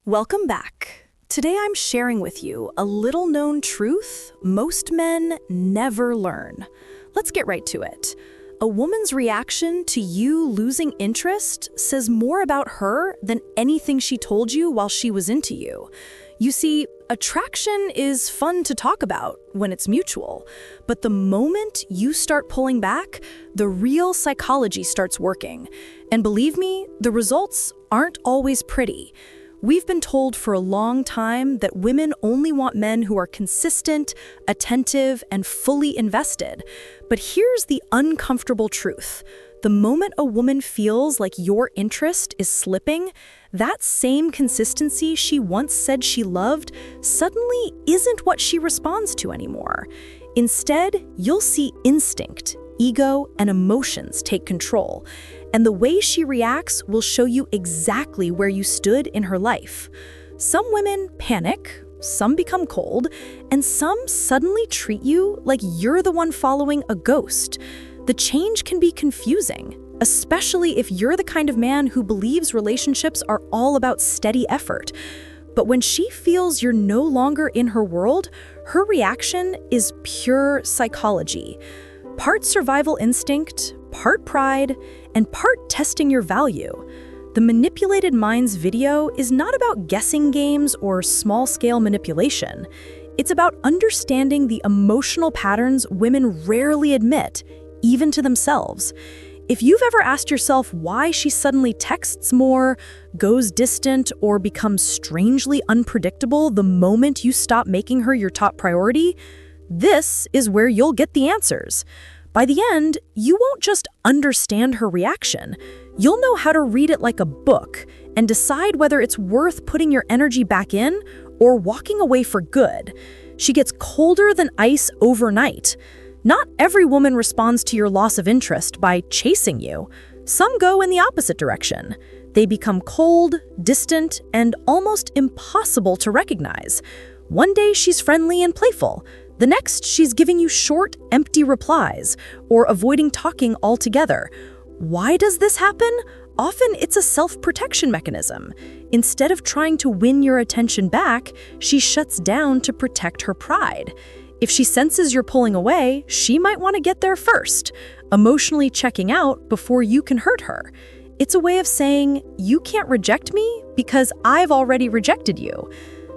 Welcome back. Today I'm sharing with you a little-known truth most men never learn. Let's get right to it. A woman's reaction to you losing interest says more about her than anything she told you while she was into you. You see, attraction is fun to talk about when it's mutual, but the moment you start pulling back, the real psychology starts working. And believe me, the results aren't always pretty. We've been told for a long time that women only want men who are consistent, attentive, and fully invested. But here's the uncomfortable truth. The moment a woman feels like your interest is slipping, that same consistency she once said she loved suddenly isn't what she responds to anymore. Instead, you'll see instinct, ego, and emotions take control. And the way she reacts will show you exactly where you stood in her life. Some women panic, some become cold, and some suddenly treat you like you're the one following a ghost. The change can be confusing, especially if you're the kind of man who believes relationships are all about steady effort. But when she feels you're no longer in her world, her reaction is pure psychology. Part survival instinct, part pride, and part testing your value. The Manipulated Minds video is not about guessing games or small-scale manipulation. It's about understanding the emotional patterns women rarely admit, even to themselves. If you've ever asked yourself why she suddenly texts more, goes distant, or becomes strangely unpredictable the moment you stop making her your top priority, this is where you'll get the answers. By the end, you won't just understand her reaction. You'll know how to read it like a book and decide whether it's worth putting your energy back in or walking away for good. She gets colder than ice overnight. Not every woman responds to your loss of interest by chasing you. Some go in the opposite direction. They become cold, distant, and almost impossible to recognize. One day she's friendly and playful. The next, she's giving you short, empty replies or avoiding talking altogether. Why does this happen? Often it's a self-protection mechanism. Instead of trying to win your attention back, she shuts down to protect her pride. If she senses you're pulling away, she might want to get there first, emotionally checking out before you can hurt her. It's a way of saying, you can't reject me because I've already rejected you.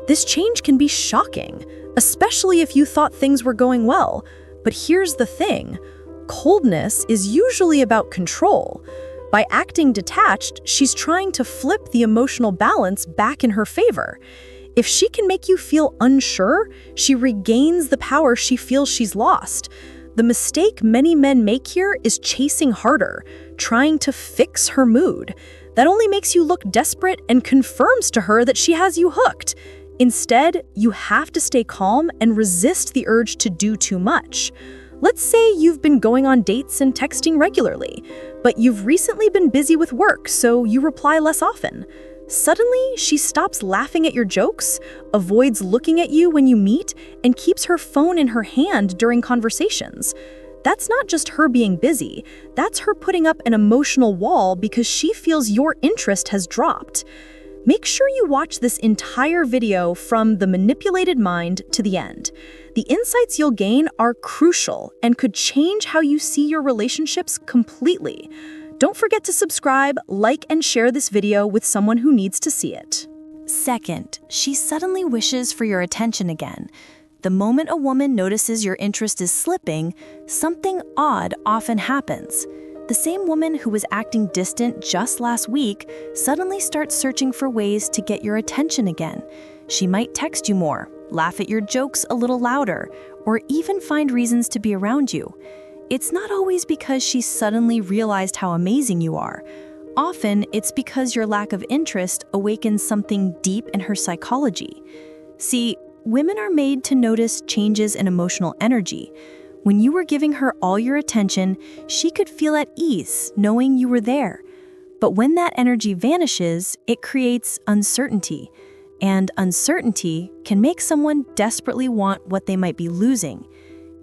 This change can be shocking, especially if you thought things were going well. But here's the thing, coldness is usually about control. By acting detached, she's trying to flip the emotional balance back in her favor. If she can make you feel unsure, she regains the power she feels she's lost. The mistake many men make here is chasing harder, trying to fix her mood. That only makes you look desperate and confirms to her that she has you hooked. Instead, you have to stay calm and resist the urge to do too much. Let's say you've been going on dates and texting regularly, but you've recently been busy with work, so you reply less often. Suddenly, she stops laughing at your jokes, avoids looking at you when you meet, and keeps her phone in her hand during conversations. That's not just her being busy, that's her putting up an emotional wall because she feels your interest has dropped. Make sure you watch this entire video from the manipulated mind to the end. The insights you'll gain are crucial and could change how you see your relationships completely. Don't forget to subscribe, like, and share this video with someone who needs to see it. Second, she suddenly wishes for your attention again. The moment a woman notices your interest is slipping, something odd often happens. The same woman who was acting distant just last week suddenly starts searching for ways to get your attention again. She might text you more, laugh at your jokes a little louder, or even find reasons to be around you. It's not always because she suddenly realized how amazing you are. Often, it's because your lack of interest awakens something deep in her psychology. See, women are made to notice changes in emotional energy. When you were giving her all your attention, she could feel at ease knowing you were there. But when that energy vanishes, it creates uncertainty. And uncertainty can make someone desperately want what they might be losing.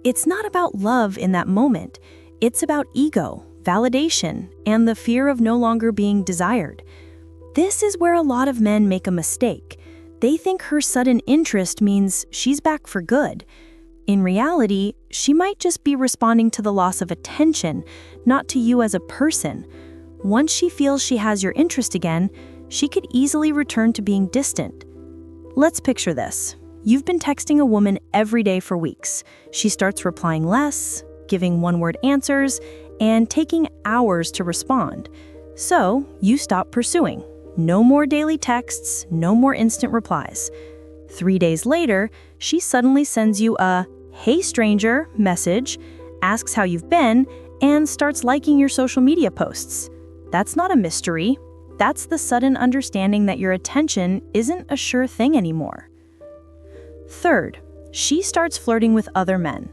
It's not about love in that moment. It's about ego, validation, and the fear of no longer being desired. This is where a lot of men make a mistake. They think her sudden interest means she's back for good. In reality, she might just be responding to the loss of attention, not to you as a person. Once she feels she has your interest again, she could easily return to being distant. Let's picture this. You've been texting a woman every day for weeks. She starts replying less, giving one-word answers, and taking hours to respond. So, you stop pursuing. No more daily texts, no more instant replies. 3 days later, she suddenly sends you a "Hey stranger" message, asks how you've been, and starts liking your social media posts. That's not a mystery. That's the sudden understanding that your attention isn't a sure thing anymore. Third, she starts flirting with other men.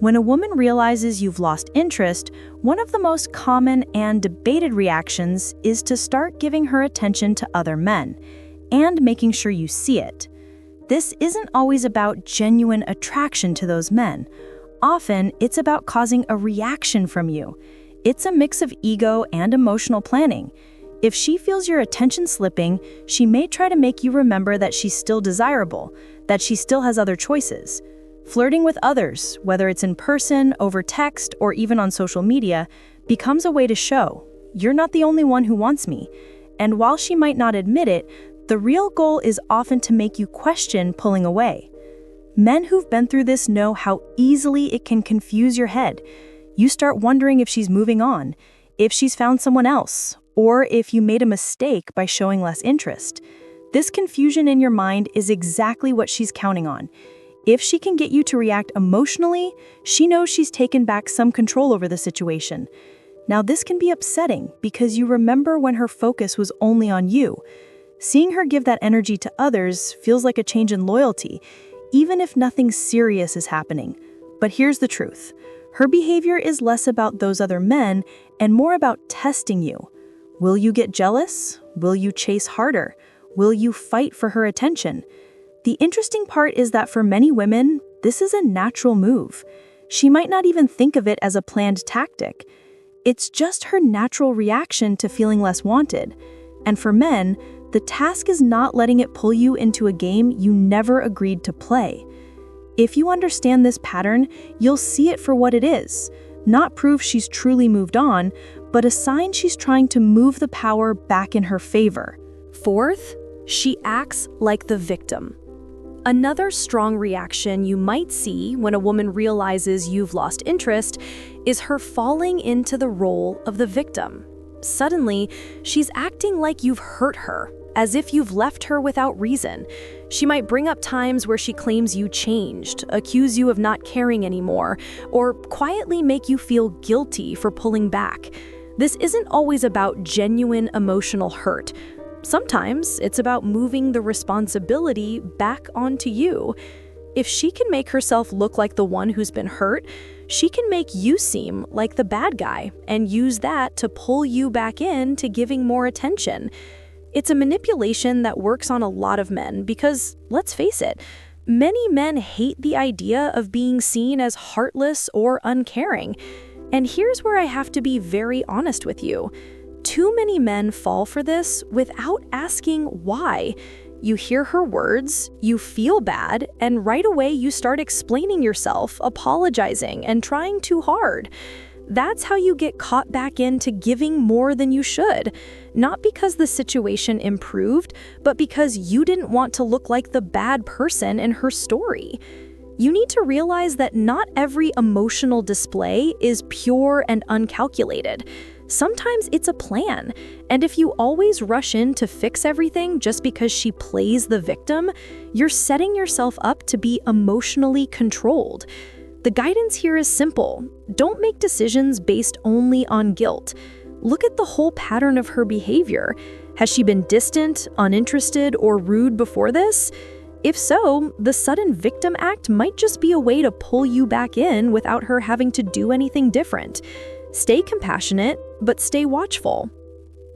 When a woman realizes you've lost interest, one of the most common and debated reactions is to start giving her attention to other men and making sure you see it. This isn't always about genuine attraction to those men. Often, it's about causing a reaction from you. It's a mix of ego and emotional planning. If she feels your attention slipping, she may try to make you remember that she's still desirable, that she still has other choices. Flirting with others, whether it's in person, over text, or even on social media, becomes a way to show, "You're not the only one who wants me." And while she might not admit it, the real goal is often to make you question pulling away. Men who've been through this know how easily it can confuse your head. You start wondering if she's moving on, if she's found someone else, or if you made a mistake by showing less interest. This confusion in your mind is exactly what she's counting on. If she can get you to react emotionally, she knows she's taken back some control over the situation. Now, this can be upsetting because you remember when her focus was only on you. Seeing her give that energy to others feels like a change in loyalty, even if nothing serious is happening. But here's the truth. Her behavior is less about those other men and more about testing you. Will you get jealous? Will you chase harder? Will you fight for her attention? The interesting part is that for many women, this is a natural move. She might not even think of it as a planned tactic. It's just her natural reaction to feeling less wanted. And for men, the task is not letting it pull you into a game you never agreed to play. If you understand this pattern, you'll see it for what it is. Not proof she's truly moved on, but a sign she's trying to move the power back in her favor. Fourth, she acts like the victim. Another strong reaction you might see when a woman realizes you've lost interest is her falling into the role of the victim. Suddenly, she's acting like you've hurt her, as if you've left her without reason. She might bring up times where she claims you changed, accuse you of not caring anymore, or quietly make you feel guilty for pulling back. This isn't always about genuine emotional hurt. Sometimes it's about moving the responsibility back onto you. If she can make herself look like the one who's been hurt, she can make you seem like the bad guy and use that to pull you back in to giving more attention. It's a manipulation that works on a lot of men because, let's face it, many men hate the idea of being seen as heartless or uncaring. And here's where I have to be very honest with you. Too many men fall for this without asking why. You hear her words, you feel bad, and right away you start explaining yourself, apologizing, and trying too hard. That's how you get caught back into giving more than you should. Not because the situation improved, but because you didn't want to look like the bad person in her story. You need to realize that not every emotional display is pure and uncalculated. Sometimes it's a plan, and if you always rush in to fix everything just because she plays the victim, you're setting yourself up to be emotionally controlled. The guidance here is simple. Don't make decisions based only on guilt. Look at the whole pattern of her behavior. Has she been distant, uninterested, or rude before this? If so, the sudden victim act might just be a way to pull you back in without her having to do anything different. Stay compassionate, but stay watchful.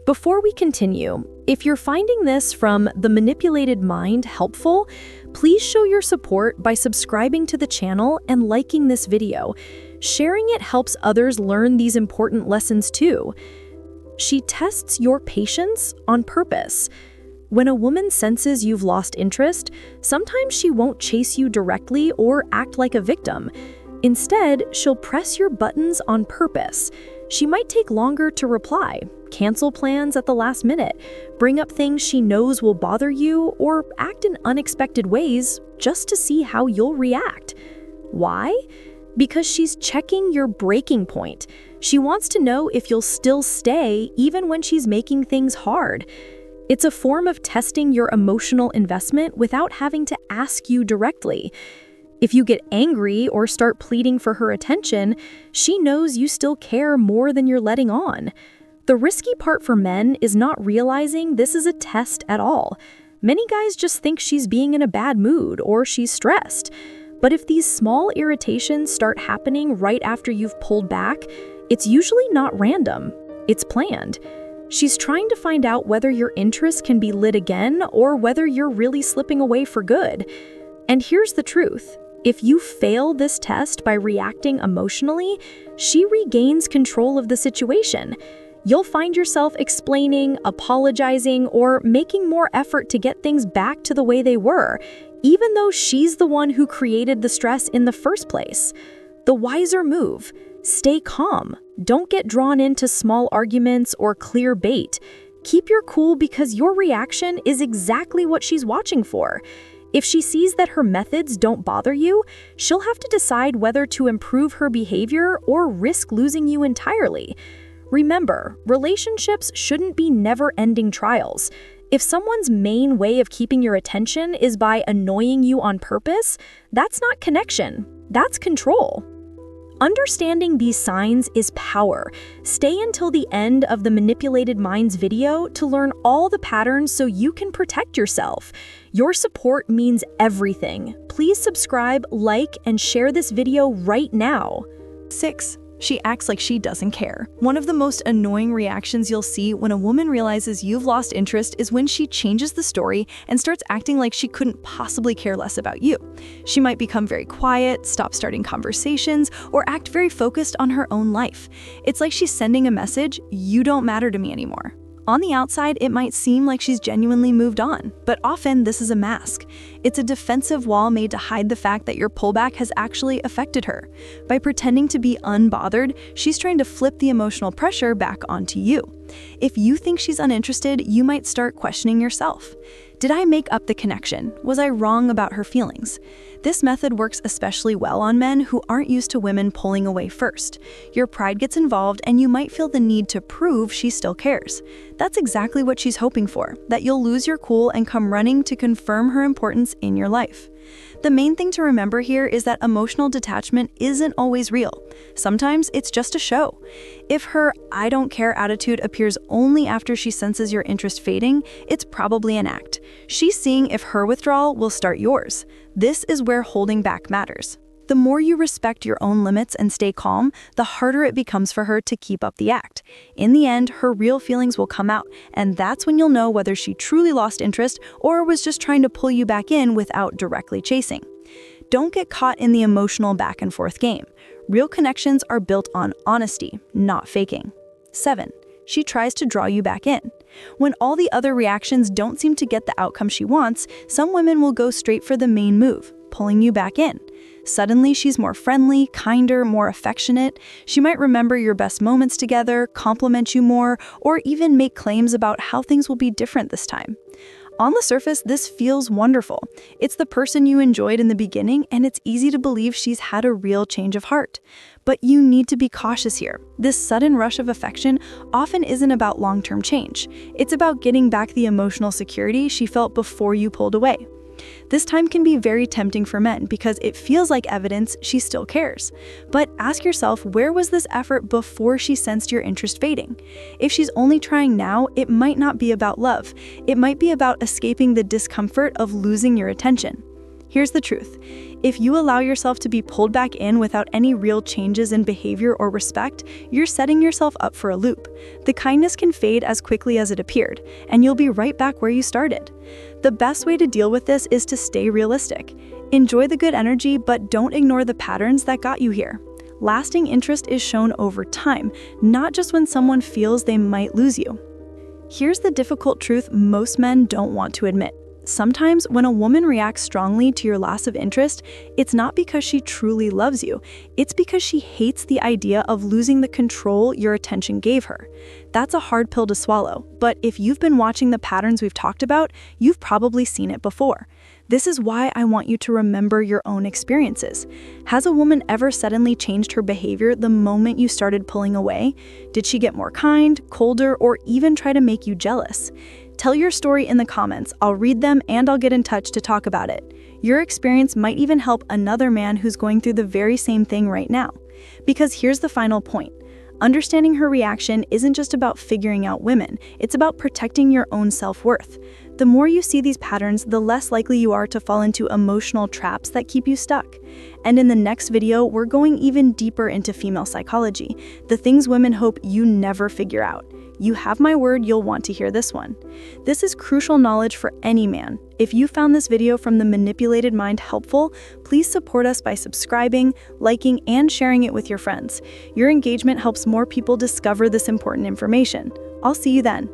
Before we continue, if you're finding this from The Manipulated Mind helpful, please show your support by subscribing to the channel and liking this video. Sharing it helps others learn these important lessons too. She tests your patience on purpose. When a woman senses you've lost interest, sometimes she won't chase you directly or act like a victim. Instead, she'll press your buttons on purpose. She might take longer to reply, cancel plans at the last minute, bring up things she knows will bother you, or act in unexpected ways just to see how you'll react. Why? Because she's checking your breaking point. She wants to know if you'll still stay even when she's making things hard. It's a form of testing your emotional investment without having to ask you directly. If you get angry or start pleading for her attention, she knows you still care more than you're letting on. The risky part for men is not realizing this is a test at all. Many guys just think she's being in a bad mood or she's stressed. But if these small irritations start happening right after you've pulled back, it's usually not random. It's planned. She's trying to find out whether your interest can be lit again or whether you're really slipping away for good. And here's the truth. If you fail this test by reacting emotionally, she regains control of the situation. You'll find yourself explaining, apologizing, or making more effort to get things back to the way they were, even though she's the one who created the stress in the first place. The wiser move: stay calm. Don't get drawn into small arguments or clear bait. Keep your cool because your reaction is exactly what she's watching for. If she sees that her methods don't bother you, she'll have to decide whether to improve her behavior or risk losing you entirely. Remember, relationships shouldn't be never-ending trials. If someone's main way of keeping your attention is by annoying you on purpose, that's not connection, that's control. Understanding these signs is power. Stay until the end of the Manipulated Minds video to learn all the patterns so you can protect yourself. Your support means everything. Please subscribe, like, and share this video right now. 6. She acts like she doesn't care. One of the most annoying reactions you'll see when a woman realizes you've lost interest is when she changes the story and starts acting like she couldn't possibly care less about you. She might become very quiet, stop starting conversations, or act very focused on her own life. It's like she's sending a message, "You don't matter to me anymore." On the outside, it might seem like she's genuinely moved on, but often this is a mask. It's a defensive wall made to hide the fact that your pullback has actually affected her. By pretending to be unbothered, she's trying to flip the emotional pressure back onto you. If you think she's uninterested, you might start questioning yourself. Did I make up the connection? Was I wrong about her feelings? This method works especially well on men who aren't used to women pulling away first. Your pride gets involved and you might feel the need to prove she still cares. That's exactly what she's hoping for, that you'll lose your cool and come running to confirm her importance in your life. The main thing to remember here is that emotional detachment isn't always real. Sometimes it's just a show. If her "I don't care" attitude appears only after she senses your interest fading, it's probably an act. She's seeing if her withdrawal will start yours. This is where holding back matters. The more you respect your own limits and stay calm, the harder it becomes for her to keep up the act. In the end, her real feelings will come out, and that's when you'll know whether she truly lost interest or was just trying to pull you back in without directly chasing. Don't get caught in the emotional back and forth game. Real connections are built on honesty, not faking. 7. She tries to draw you back in. When all the other reactions don't seem to get the outcome she wants, some women will go straight for the main move, pulling you back in. Suddenly, she's more friendly, kinder, more affectionate. She might remember your best moments together, compliment you more, or even make claims about how things will be different this time. On the surface, this feels wonderful. It's the person you enjoyed in the beginning, and it's easy to believe she's had a real change of heart. But you need to be cautious here. This sudden rush of affection often isn't about long-term change. It's about getting back the emotional security she felt before you pulled away. This time can be very tempting for men because it feels like evidence she still cares. But ask yourself, where was this effort before she sensed your interest fading? If she's only trying now, it might not be about love. It might be about escaping the discomfort of losing your attention. Here's the truth. If you allow yourself to be pulled back in without any real changes in behavior or respect, you're setting yourself up for a loop. The kindness can fade as quickly as it appeared, and you'll be right back where you started. The best way to deal with this is to stay realistic. Enjoy the good energy, but don't ignore the patterns that got you here. Lasting interest is shown over time, not just when someone feels they might lose you. Here's the difficult truth most men don't want to admit. Sometimes when a woman reacts strongly to your loss of interest, it's not because she truly loves you. It's because she hates the idea of losing the control your attention gave her. That's a hard pill to swallow, but if you've been watching the patterns we've talked about, you've probably seen it before. This is why I want you to remember your own experiences. Has a woman ever suddenly changed her behavior the moment you started pulling away? Did she get more kind, colder, or even try to make you jealous? Tell your story in the comments. I'll read them and I'll get in touch to talk about it. Your experience might even help another man who's going through the very same thing right now. Because here's the final point. Understanding her reaction isn't just about figuring out women, it's about protecting your own self-worth. The more you see these patterns, the less likely you are to fall into emotional traps that keep you stuck. And in the next video, we're going even deeper into female psychology, the things women hope you never figure out. You have my word, you'll want to hear this one. This is crucial knowledge for any man. If you found this video from The Manipulated Mind helpful, please support us by subscribing, liking, and sharing it with your friends. Your engagement helps more people discover this important information. I'll see you then.